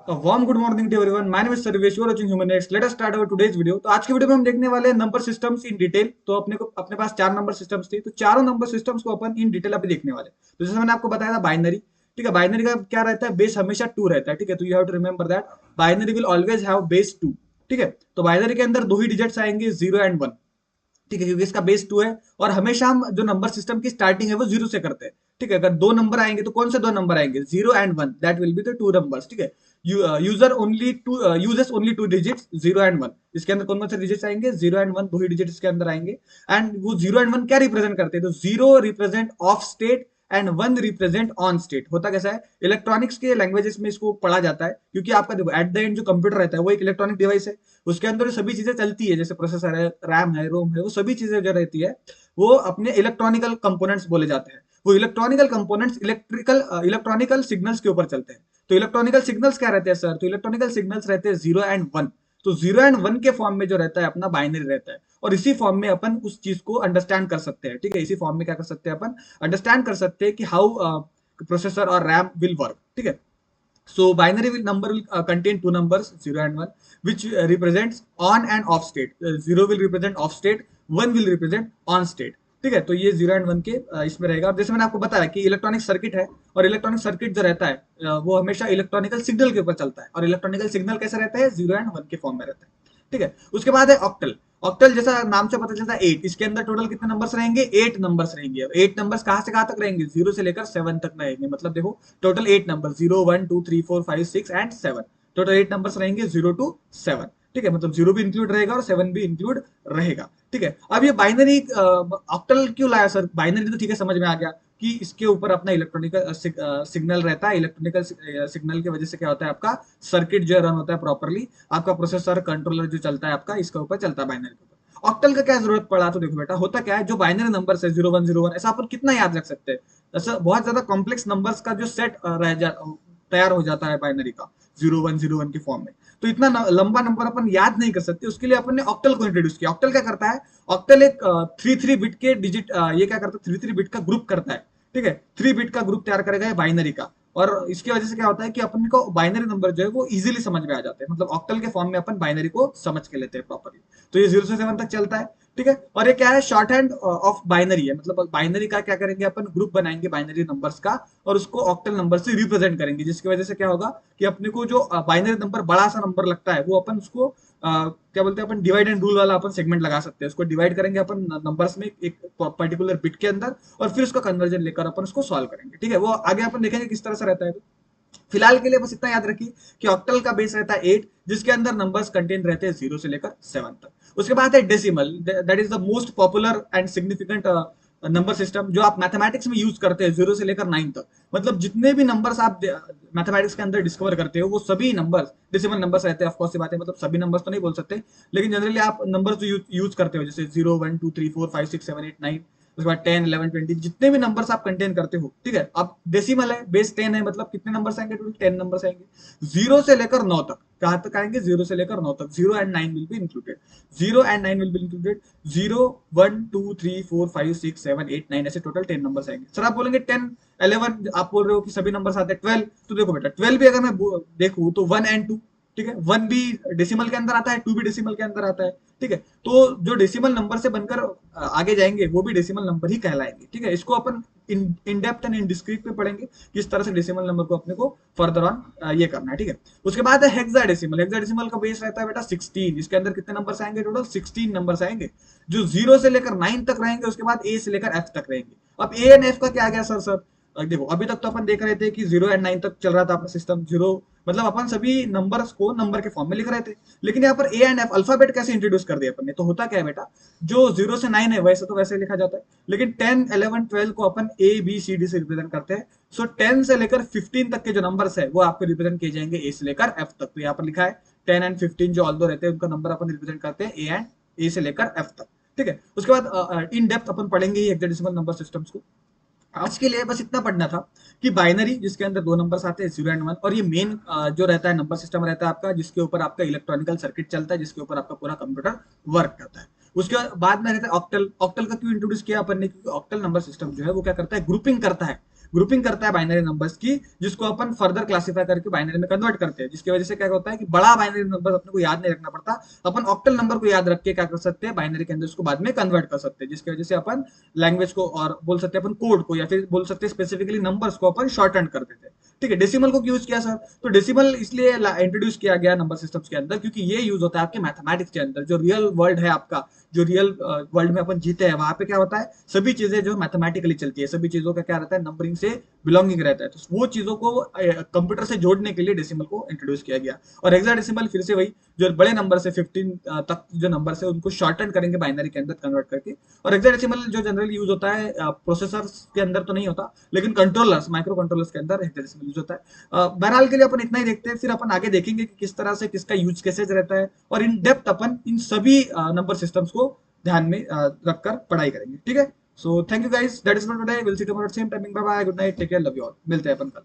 Warm good morning to everyone. My name is Sarvesh, you are watching Human Next. Let us start our today's video. तो आज की video में हम देखने वाले हैं नंबर सिस्टम्स इन डिटेल। तो अपने पास चार नंबर सिस्टम्स थे, तो चारों नंबर सिस्टम्स को अपन इन डिटेल अभी देखने वाले हैं। तो जैसे मैंने आपको बताया था बाइनरी, ठीक है। बाइनरी का क्या रहता है, बेस हमेशा 2 रहता है, ठीक है। तो you have to remember that binary will always have base 2, ठीक है। तो बाइनरी के अंदर दो ही डिजिट्स आएंगे, 0 एंड 1, ठीक है, क्योंकि इसका बेस 2 है। और हमेशा हम जो नंबर सिस्टम की स्टार्टिंग है वो 0 से करते हैं, ठीक है। अगर दो नंबर आएंगे तो कौन से दो नंबर आएंगे, 0 and 1, that will be the two numbers, ठीक है। User only two uses only two digits, 0 and 1। इसके अंदर कौन कौन से डिजिट्स आएंगे, 0 एंड 1, दो ही डिजिट इसके अंदर आएंगे। एंड वो 0 एंड 1 क्या रिप्रेजेंट करते हैं, तो 0 represent of state and 1 represent on state. होता कैसा है, इलेक्ट्रॉनिक्स के लैंग्वेजेस में इसको पढ़ा जाता है, क्योंकि आपका देखो एट द एंड जो कंप्यूटर रहता है वो एक इलेक्ट्रॉनिक डिवाइस है। उसके अंदर सभी चीजें चलती है, जैसे प्रोसेसर है, रैम है, रोम है, वो सभी चीजें जो रहती है वो अपने इलेक्ट्रॉनिकल कंपोनेंट्स बोले जाते हैं। वो इलेक्ट्रॉनिकल कंपोनेंट्स इलेक्ट्रॉनिकल सिग्नल्स के ऊपर चलते हैं। तो इलेक्ट्रॉनिकल सिग्नल्स क्या रहते हैं सर, तो इलेक्ट्रॉनिकल सिग्नल्स रहते हैं 0 एंड 1। तो 0 एंड 1 के फॉर्म में जो रहता है अपना बाइनरी रहता है, और इसी फॉर्म में अपन उस चीज को अंडरस्टैंड कर सकते हैं, ठीक है। इसी फॉर्म में क्या कर सकते हैं अपन, अंडरस्टैंड कर सकते हैं कि हाउ प्रोसेसर और रैम विल वर्क, ठीक है। So binary will number will contain two numbers, 0 and 1, which represents on and off state. 0 will represent off state, 1 will represent on state, ठीक है। तो ये 0 एंड 1 के इसमें रहेगा। और जैसे मैंने आपको बताया कि इलेक्ट्रॉनिक सर्किट है, और इलेक्ट्रॉनिक सर्किट जो रहता है वो हमेशा इलेक्ट्रॉनिकल सिग्नल के ऊपर चलता है। और इलेक्ट्रॉनिकल सिग्नल कैसे रहता है, 0 एंड 1 के फॉर्म में रहता है, ठीक है। उसके बाद है ऑक्टल। ऑक्टल जैसा नाम से पता चलता है 8। इसके अंदर टोटल कितने नंबर्स रहेंगे, 8 नंबर्स रहेंगे। 8 नंबर्स कहां से कहां तक रहेंगे, 0 से लेकर 7 तक रहेंगे। मतलब देखो total 8 number, 0 1 2 3 4 5 6 and 7, total 8 numbers रहेंगे 0 टू 7, ठीक है। मतलब 0 भी इंक्लूड रहेगा और 7 भी इंक्लूड रहेगा, ठीक है। अब ये बाइनरी ऑक्टल क्यों लाया सर, बाइनरी तो ठीक है समझ में आ गया कि इसके ऊपर अपना इलेक्ट्रॉनिकल सिग्नल रहता है। इलेक्ट्रॉनिकल सिग्नल की वजह से क्या होता है, आपका सर्किट जो रन होता है प्रॉपरली, आपका प्रोसेसर कंट्रोलर जो चलता है आपका, इसके ऊपर चलता है बाइनरी के ऊपर। ऑक्टल का क्या जरूरत पड़ा, तो देखो बेटा होता क्या है, जो बाइनरी नंबर है 0101, ऐसा अपन कितना याद रख सकते हैं। ऐसा बहुत ज्यादा कॉम्प्लेक्स नंबर्स का जो सेट तैयार हो जाता है बाइनरी का, 0101 के फॉर्म में। तो इतना लंबा नंबर अपन याद नहीं कर सकते, उसके लिए अपन ने ऑक्टल को इंट्रोड्यूस किया। ऑक्टल क्या करता है, ऑक्टल एक 3 बिट के डिजिट, ये क्या करता है, 3 बिट का ग्रुप करता है, ठीक है। 3 बिट का ग्रुप तैयार करेगा बाइनरी का। और इसकी वजह से क्या होता है कि अपन को बाइनरी नंबर जो है वो इजीली समझ में आ जाते हैं। मतलब ऑक्टल के फॉर्म में अपन बाइनरी को समझ के लेते हैं प्रॉपरली। तो ये 0 से 7 तक चलता है, ठीक है। और ये क्या है, शॉर्ट हैंड ऑफ बाइनरी है। मतलब बाइनरी का क्या करेंगे अपन, ग्रुप बनाएंगे बाइनरी नंबर्स का, और उसको ऑक्टल नंबर से रिप्रेजेंट करेंगे, जिसकी वजह से क्या होगा कि अपने को जो बाइनरी नंबर बड़ा सा नंबर लगता है वो अपन उसको क्या बोलते हैं, अपन डिवाइड एंड रूल वाला अपन सेगमेंट लगा सकते हैं। उसको डिवाइड करेंगे अपन नंबर्स में एक पर्टिकुलर बिट के अंदर, और फिर उसका कन्वर्जन लेकर अपन उसको सॉल्व करेंगे, ठीक है। वो आगे अपन देखेंगे किस तरह से रहता है। फिलहाल के लिए बस इतना याद रखिए कि ऑक्टल का बेस रहता है 8, जिसके अंदर नंबर्स कंटेन रहते हैं 0 से लेकर 7 तक। उसके बाद है decimal, that is the most popular and significant number system जो आप मैथमेटिक्स में यूज करते हैं, 0 से लेकर 9 तक। मतलब जितने भी नंबर्स आप मैथमेटिक्स के अंदर डिस्कवर करते हो वो सभी नंबर्स डेसिमल नंबर्स रहते हैं। ऑफकोर्स ये बात है, मतलब सभी नंबर्स तो नहीं बोल सकते, लेकिन जनरली आप नंबर्स जो यूज करते हो, जैसे 0 1 2 3 4 5 6 7 8 9, उसके बाद 10 11 20, जितने भी नंबर्स आप कंटेन करते हो, ठीक है। अब डेसिमल है, बेस 10 है, मतलब कितने नंबर्स आएंगे, टोटल 10 नंबर्स आएंगे 0 से लेकर 9 तक। कहां तक आएंगे, 0 से लेकर 9 तक। 0 and 9 will be included, 0 and 9 will be included. 0 1 2 3 4 5 6 7 8 9, ऐसे टोटल 10 नंबर्स आएंगे। सर आप बोलेंगे 10 11, आप बोल रहे हो कि सभी नंबर्स आते हैं 12, तो देखो बेटा 12 भी अगर मैं देखूं तो 1 एंड 2, ठीक है। 1 भी डेसिमल के अंदर आता है, 2 भी डेसिमल के अंदर आता है, ठीक है। तो जो डेसिमल नंबर से बनकर आगे जाएंगे वो भी डेसिमल नंबर ही कहलाएंगे, ठीक है। इसको अपन in depth and in discrete में पढ़ेंगे किस तरह से डेसिमल नंबर को अपने को फर्दर ऑन ये करना है, ठीक है। उसके बाद है हेक्साडेसिमल। हेक्साडेसिमल का बेस रहता है बेटा 16। इसके अंदर कितने नंबर्स आएंगे, टोटल 16 नंबर्स आएंगे, जो 0 से लेकर 9 तक रहेंगे। उसके बाद ए से लेकर एफ तक रहेंगे। अब ए एंड एफ का क्या आ गया सर, देखो अभी तक तो अपन देख रहे थे कि 0 एंड 9 तक चल रहा था अपना सिस्टम। 0 मतलब अपन सभी नंबर्स को नंबर के फॉर्म में लिख रहे थे, लेकिन यहाँ पर ए एंड एफ अल्फाबेट कैसे इंट्रोड्यूस कर दिया अपन ने। तो होता क्या है बेटा, जो 0 से 9 है वैसे तो वैसे लिखा जाता है, लेकिन 10 11 12 को अपन ए बी सी डी से रिप्रेजेंट करते हैं। सो 10 से लेकर 15 तक के जो नंबर्स है वो आपको रिप्रेजेंट किए जाएंगे ए से लेकर एफ तक। तो यहाँ पर लिखा है 10 एंड 15 जो ऑल्दो रहते हैं उनका नंबर अपन रिप्रेजेंट करते हैं ए से लेकर एफ तक, ठीक है। उसके बाद इन डेप्थ अपन पढ़ेंगे ही हेक्साडेसिमल नंबर सिस्टम्स को। आज के लिए बस इतना पढ़ना था कि बाइनरी जिसके अंदर दो नंबर्स आते हैं 0 एंड 1, और ये मेन जो रहता है नंबर सिस्टम रहता है आपका, जिसके ऊपर आपका इलेक्ट्रॉनिकल सर्किट चलता है, जिसके ऊपर आपका पूरा कंप्यूटर वर्क करता है। उसके बाद में रहता है ऑक्टल। ऑक्टल का क्यों इंट्रोड्यूस किया अपन ने, क्योंकि ऑक्टल नंबर सिस्टम जो है वो क्या करता है, ग्रुपिंग करता है। ग्रुपिंग करता है बाइनरी नंबर्स की, जिसको अपन फर्दर क्लासीफाई करके बाइनरी में कन्वर्ट करते हैं, जिसकी वजह से क्या होता है कि बड़ा बाइनरी नंबर अपने को याद नहीं रखना पड़ता, अपन ऑक्टल नंबर को याद रख के क्या कर सकते हैं, बाइनरी के अंदर उसको बाद में कन्वर्ट कर सकते हैं, जिसकी वजह से अपन लैंग्वेज को और बोल सकते हैं अपन कोड को, या फिर बोल सकते हैं स्पेसिफिकली नंबर्स को अपन शॉर्ट हैंड कर देते हैं। ठीक है, डेसिमल को यूज किया सर, तो डेसिमल इसलिए इंट्रोड्यूस किया गया नंबर सिस्टम्स के अंदर क्योंकि ये यूज होता है आपके मैथमेटिक्स के अंदर, जो रियल वर्ल्ड है आपका, जो रियल वर्ल्ड में अपन जीते हैं, वहां पे क्या होता है, सभी चीजें जो मैथमेटिकली चलती है, सभी चीजों का क्या रहता है, नंबरिंग से बिलोंगिंग रहता है, तो वो चीजों को कंप्यूटर से जोड़ने के लिए डेसिमल को इंट्रोड्यूस किया गया। और हेक्साडेसिमल फिर से वही, जो बड़े नंबर से 15 तक जो नंबर है उनको शॉर्टन करेंगे बाइनरी के अंदर कन्वर्ट करके। और हेक्साडेसिमल जो जनरली यूज होता है प्रोसेसर्स के अंदर तो नहीं होता, लेकिन कंट्रोलर्स, माइक्रो कंट्रोलर्स के अंदर हेक्साडेसिमल यूज होता है। बहरहाल के लिए अपन इतना ही देखते हैं, फिर अपन आगे देखेंगे कि किस तरह से किसका यूज केसेज रहता है, और इन डेप्थ अपन इन सभी नंबर सिस्टम्स को ध्यान में रखकर पढ़ाई करेंगे। ठीक है, so thank you guys, that is for today, will see you tomorrow same timing, bye bye, good night, take care, love you all, मिलते हैं अपन कल।